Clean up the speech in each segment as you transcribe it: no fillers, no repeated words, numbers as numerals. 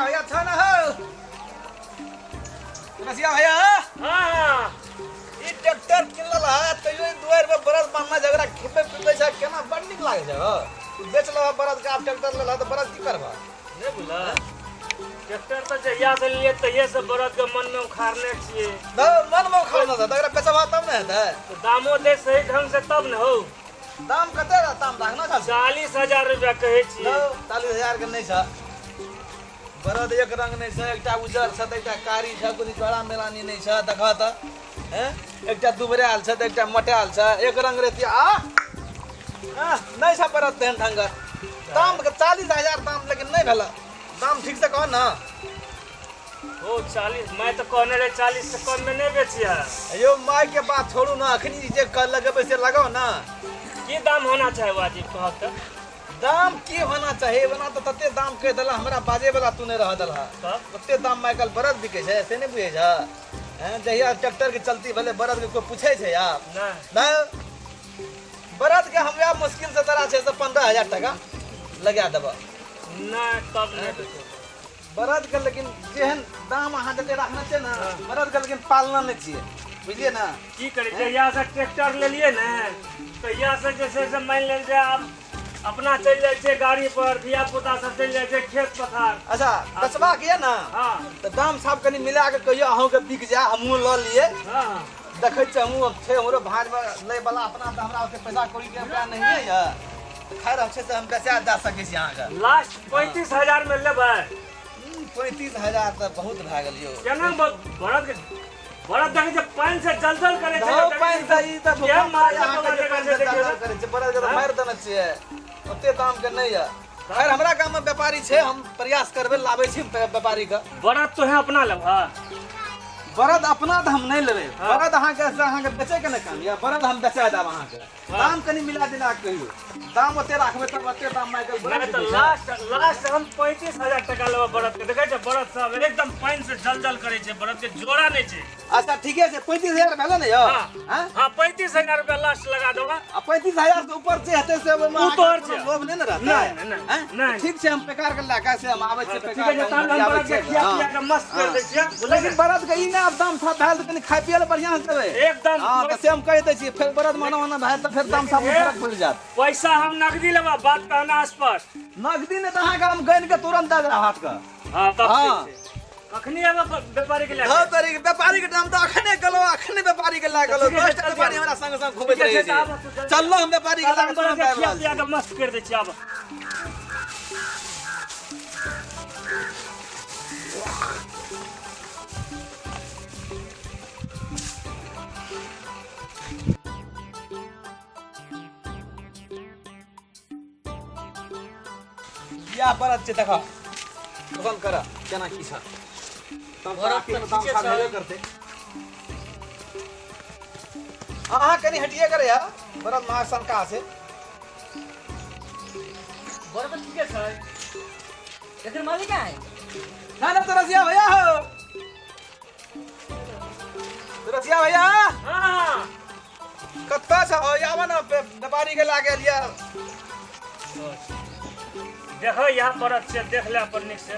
रसिया भैया अच्छा ना हो रसिया भैया हां ई ट्रैक्टर किनल है तइयो दुआर पे बरद बांधना झगड़ा खिपे पिपे छै केना बड़ निक लागे छै हो बेच लो बरद का ट्रैक्टर लेला त बरद की करबा नहीं बुला ट्रैक्टर तो जहिया से लिए तहिया से बरद के मन में उखाड़ने छिए न मन में उखाड़ना था तगरा बेचबा तब न हेतै तो दामो दे सही ढंग से तब न हो दाम कते दाम राखना छ 40,000 रुपया कहै छिए 40,000 के नहीं छ बरद एक रंग नहीं छ एकटा उजर छ त एकटा कारी छ कोनी जोड़ा मेलानी नहीं छ देख त हैं एकटा दुबराल छ त एकटा मटाल छ एक रंग रहती नहीं छ बरद तेहन ढंग दाम 40,000 दाम लेकिन नहीं भेला दाम ठीक से कहो ना ओ 40 मैं तो कहने रे 40 से कम में नहीं बेचिया यो माय के बात छोड़ू ना अखनी जे कर लगबे से लगाओ ना की दाम होना चाहिए वाजिब कहत दाम की होना चाहिए बना तो तते दाम कह दला हमरा बाजे वाला तू नहीं रह दला तते दाम माइकल बरद बिके छै से नहीं बुझे छ हैं जहिया ट्रैक्टर के चलती भले बरद के कोई पूछे छै यार ना बरद के हमरा मुश्किल से तरा छै से 15,000 टका लगा देबा ना तब नहीं बरद के लेकिन जेहन दाम अहाँ जते रखना छै ना बरद के लेकिन पालना नहीं छिए बुझलिए ना की करे जहिया से ट्रैक्टर ले लिए ना तहिया से जैसे से मान ले जाए आप अपना चल जाए छे गाड़ी पर धिया पुता सब चल जाए छे खेत पथार अच्छा बेचबा के ना हां तो दाम सब कनी मिला के कहियो अहूं के बिक जाए हमहू ल लिए हां देखै छै हमहू अब छै हमरो भाज में ले वाला अपना त हमरा ओते पैसा कौड़ी के रुपया नहीं है या खैर अच्छे से हम बेचा जा सके छी अहाँ के लास्ट 35,000 में लेबै 35,000 त बहुत भ गेल यो केना बरद देखे जे पानी से जलजल करे छै हो पानी से ई त क्या मार करे छै बरद के मार देना छिए ओते दाम के नहीं है खैर हमरा गांव में व्यापारी छै हम प्रयास करबे लाबै छी व्यापारी के बरद तो है अपना लेबा बरद अपना तो हम नहीं लेबे बरद अहाँ के बेचे के नहीं काम या बरद हम बेचा देब अहाँ के दाम कनी मिला दिला कहियो दाम ओते राखबे तब ओते दाम माइकल बरद तो लास्ट हम 35,000 टका लेबा बरद के देखे छै बरद सब एकदम पानी से जलजल करे छै बरद के जोड़ा नहीं छै अच्छा ठीके छै 35,000 भेले ने यो हां 35,000 रुपया लास्ट लगा देबा आ 35,000 से ऊपर जे हेतै से ऊपर छै लोभ नहीं न रहता नहीं ठीक छै हम बेकार के लाका से हम आबै छै ठीक है तान बरद के खिया पिया के मस्त कर दै छियै लेकिन बरद के ई ने अब दाम था भेल त कनी खाय पिए ले बढ़िया से देबै एकदम हां त से हम कह दै छी फिर बरद माना भेल त फिर दाम सब फर्क पड़ जात पैसा हम नगदी लेबा बात कहना आसपास नगदी ने त अहाँ के हम गन के तुरंत दे देब हाथ का हां तब ठीक छै कखनी एबा व्यापारी के हां तरी व्यापारी के दाम त अखने गलो अखने व्यापारी के ला गलो 10 टा व्यापारी हमरा संग संग घुमैत रहै छै चललो हम व्यापारी के दाम तुरंत आबि रहल खिया के मस्त कर दै छी आब या बरद छै देखा दुकान करा केना की छ तब के दाम खा भेबे करते अहाँ कनी हटिए करे या बरद मार शंका से बरद ठीक है एकर मालिक है ना ना तो रसिया भैया हो रसिया भैया हां कत्ता छ हो यावा ना व्यापारी के लागे लिया देखो यहाँ बरद से देख ले पर निक से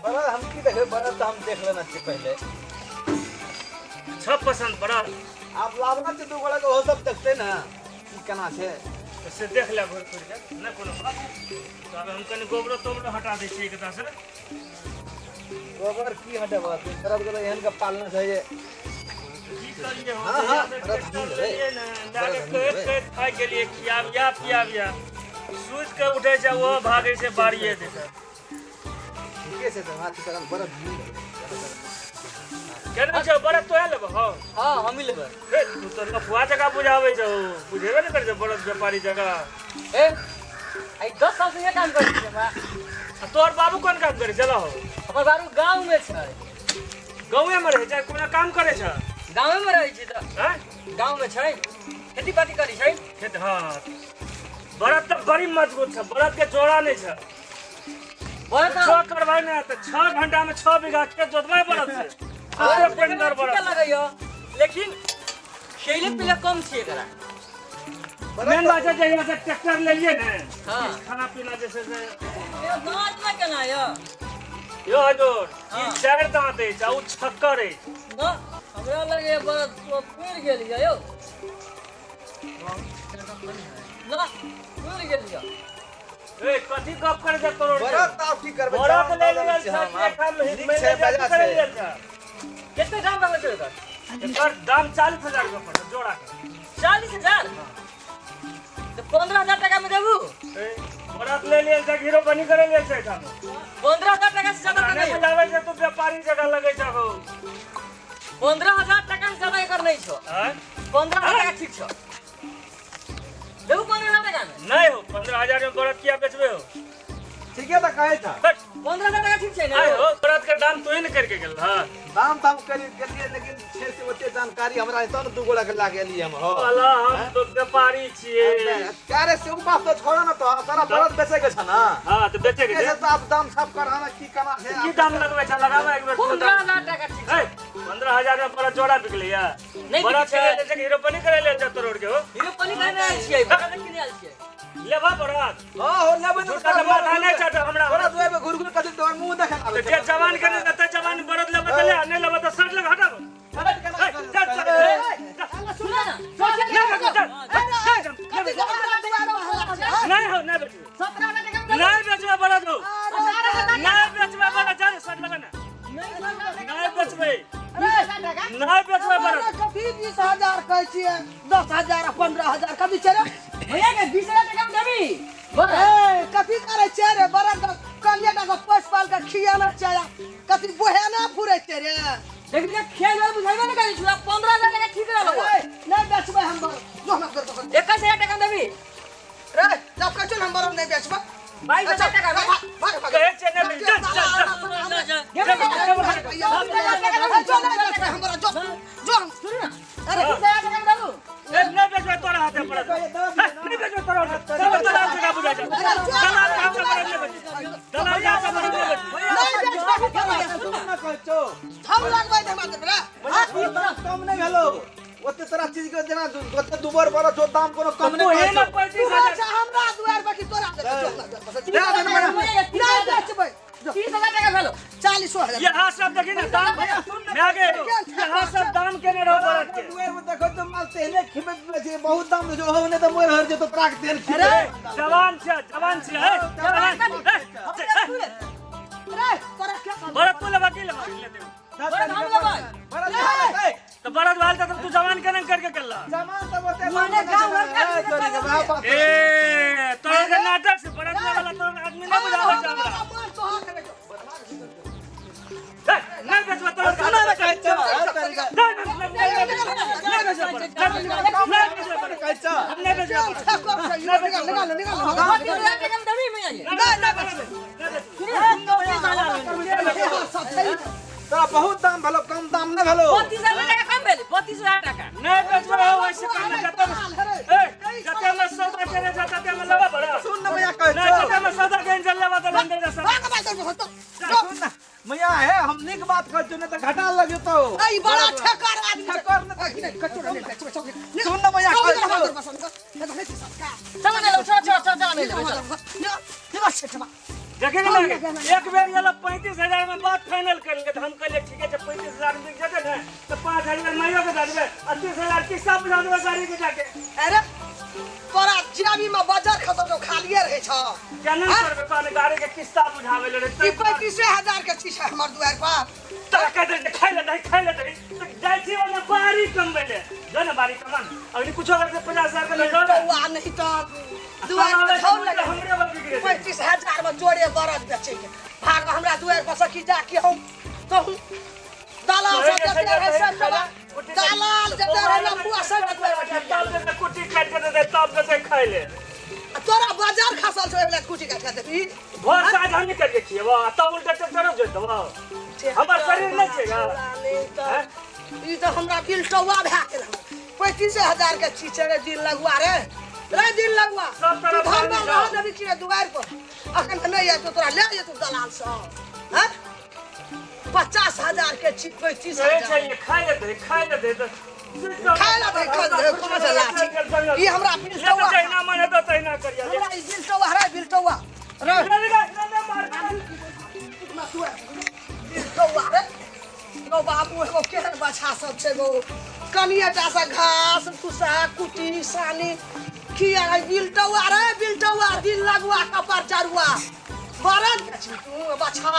बरद हम की देखे बरद तो हम देख लेना चाहिए पहले सब पसंद बरद आप लावना चाहिए तो गोला को हो सब देखते ना की केना छै से देख ले घुर फिर के ना कोनो बात तो अब हम कनी गोबरो हटा दै छी एकता से गोबर की हटे बात बरद गोला एहन का पालना चाहिए की करिए हां हो हां बरद ना जाके कह खाई के लिए पिया सूझ के उठे छै वो भागे छै बाड़िए दे ठीके छै त हाथ करन बरद केना छै बरद तो लेबो हां हम ही लेबै ए तू तो लफुआ जगह बुझावे छौ बुझेबे न करे छै बरद व्यापारी जगह ए आई 10 साल से ये काम करै छी हमरा तोर बाबू कोन काम करे चलो हमर बाबू गांव में छै गांवे में रहे छै कोनो काम करे छै गांव में रहै छी त हैं गांव में छै खेती बाड़ी करै छै खेत हां बरद तो बड़ी मजबूत है बरद के जोड़ा नहीं है बरद छो करवाई ना तो 6 घंटा में 6 बीघा खेत जोतवाई बरद से अरे पेंडर बरद लगैयो लेकिन शैली पीला कम छी एकरा मेन बात है जहिया से ट्रैक्टर ले लिए ना हां खाना पीना जैसे से ये दांत में केना यो यो हजूर ई 4 दांत है चाउ छक्कर है ना हमरा लगे बड़ा तो फिर गेल यो ना फिर गेल ए कथी गप करे जे करोड़ बड़ा ताव की करबे बड़ा के ले जाम लेल हम छे काम नीक में छै बजा से कितने दाम लगे तेरे का एकर दाम 40,000 रुपया पड़े जोड़ा के 40,000 तो 15,000 टका में देबू बड़ा ले लिए जे हीरो बनी करे ले छै काम 15,000 टका से ज्यादा नहीं नहीं बुझावे जे तू व्यापारी जगह लगे छ हो 15,000 टका से ज्यादा एकर नहीं छो हैं 15,000 टका ठीक छो देबू 15,000 टका में नहीं हो 15,000 में बरत किया बेचबे हो ठीक है त कहे था बट 15,000 टका ठीक छै आए ना हो बरत के दाम तो ही न करके गेल हां दाम ताम करी गेलिए लेकिन छे से ओते जानकारी हमरा त दू गोला के लागे एलिए हम हो वाला हम तो व्यापारी छिए कारे से उ बात तो छोड़ ना तो सारा बरद बेचे के छ ना हां तो बेचे के कैसे तो आप दाम सब कराना की कना है की दाम लगवे छ लगावे एक बेर 15,000 टका ठीक ए 15,000 में बड़ा जोड़ा बिकले या नहीं बरत बिकै के ले जे हीरो बनी करे ले जत रोड के हो हीरो पनी कहने आयल छियै बरद किने आयल छियै लेबा बरत हां हो लेबे झूठा के माथा नहीं चढ़ हमरा बरद लेबे घुरघुर कथि तोर मुंह देखा तो जे जवान के न त जवान बरत लेबे त ले नहीं लेबे त सट लग हटाओ सुना ना नहीं हो नहीं बेचबे 17,000 टका में नहीं बेचबे बरत हो नहीं बेचबे बरत जा सट लग ना नहीं बेचबे नहीं बेचबे बरत कभी 20,000 कहै छियै 10,000 15,000 कभी चले भैया के 20,000 टका में देबी ए कथी करे छै रे बड़ा कलिया का पोस पाल के खियाना चाया कथी बोहेना फुरैते रे देखिए खेल वाला बुझाइबे ना करी छुआ 15,000 टका ठीक रहलो नहीं बेचबे हम जो हम कर 21,000 टका में देबी रे जब कह हम बरम नहीं बेचबे 22,000 टका में भाग कहे चने में चल अरे 20,000 टका में देबू नहीं बेचबे तोरा हाथे पड़त नहीं बेचबे तोरा हाथे दलाल जगह बुझा जा दलाल का बरत ले दलाल का बरत ले ना कहचो हम लगबै दे मत रे कम नहीं भेलो ओते तरह चीज के जेना ओते दुबर बड़ा जो दाम कोनो कम तो नहीं हे ना कहचो 35,000 हमरा दुआर पर की तोरा नहीं बेचबै 30,000 टका भेलो 40,000 यहाँ सब देखी ना दाम मैं आगे यहाँ सब दाम केने रहो बरत के दुआर में देखो तो माल तेने खिबे बेचे बहुत दाम जो हो ने तो मोर हर जे तो प्राक तेल खिबे जवान छे है रे तोरा क्या बरत को लगा के ले दे तो बरत वाल का तू जवान के नहीं करके कर ला जमान तो ओते माने गाँव घर का ए तो के नाटक से बरत वाला तो आदमी नहीं बुझावा हमरा नहीं बेचबा तो खाना में कहचो तरीका तोरा बहुत दाम भेलो कम दाम न भेलो 32,000 टका कम भेलै 32,000 टका नहीं बेचबा वैसे काम जते जते में सौदा करे जते में लबा बड़ा सुन न भैया कहचो नहीं जते में सौदा के लेबा तो लंदर जा सुन न भैया है हम निक बात कहचो न त घाटा लगे तो आई बड़ा ठेकर आदमी ठेकर न कचोरा नहीं बेचबे सुन न भैया कहचो चल ले देखेंगे ना एक बेर ये 35,000 में बात फाइनल करेंगे तो हम कहले ठीक है 35,000 में बिक जाते ना तो 5,000 में माइयो के दे देबे 30,000 किस्सा बुझा देबे गाड़ी के जाके अरे तोरा जेबी में बाजार खत्म जो खालिए रहे छ केना करबे पाने गाड़ी के किस्सा बुझावे ले ई 35,000 के चीज है हमर दुआर पर तोरा कह दे खाइ ले तो जाय छी वाला बारी कम बेले जन बारी कमान अगली कुछ अगर 50,000 के नहीं दो वा नहीं तो दुआर पर छोड़ लगे हमरे बाप बिगड़े 35,000 में जोड़े बरद बेचे के भाग हमरा दुआर पर सकी जाके हम तो दलाल से जते रहे सब दलाल जते रहे ना बुआ सब दुआर पर तब से कुटी काट के दे तब से खाइ ले तोरा बाजार खसल छ एबला कुटी काट के देबी बहुत साज हम कर छिए वा त उल्टा ट्रैक्टर जो दवा हमर शरीर नहीं छेगा ई तो हमरा बिलटवा भए गेल 35,000 के चीज रे दिन लगवा रे दिन लगवा सब तरफ घर में रह देबी कि दुआर पर अखन नहीं है तो तोरा ले जे तू दलाल से हैं 50,000 के चीज 35,000 चाहिए खाइ ले खाए ला दे कहां से लाठी ई हमरा बिलटवा चाइना माने तो चाइना करिया हमरा ई बिलटवा रे बिलटवा रे ले मार कितना तू है एगो केहन बाछा सब छै गो कनिएटा सा घास भूसा कुटी सानी खिया बिलटौआ रे बिलटौआ दिल लगुआ कपर चरुआ बरन के छी तू बाछा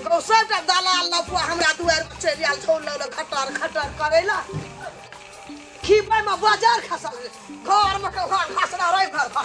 गो सबटा दलाल लपुआ हमरा दुआर पर चलि आयल छोड़ लौ खटर खटर करैला खीपे में बाजार खसल घर में के घर खसरा रे घर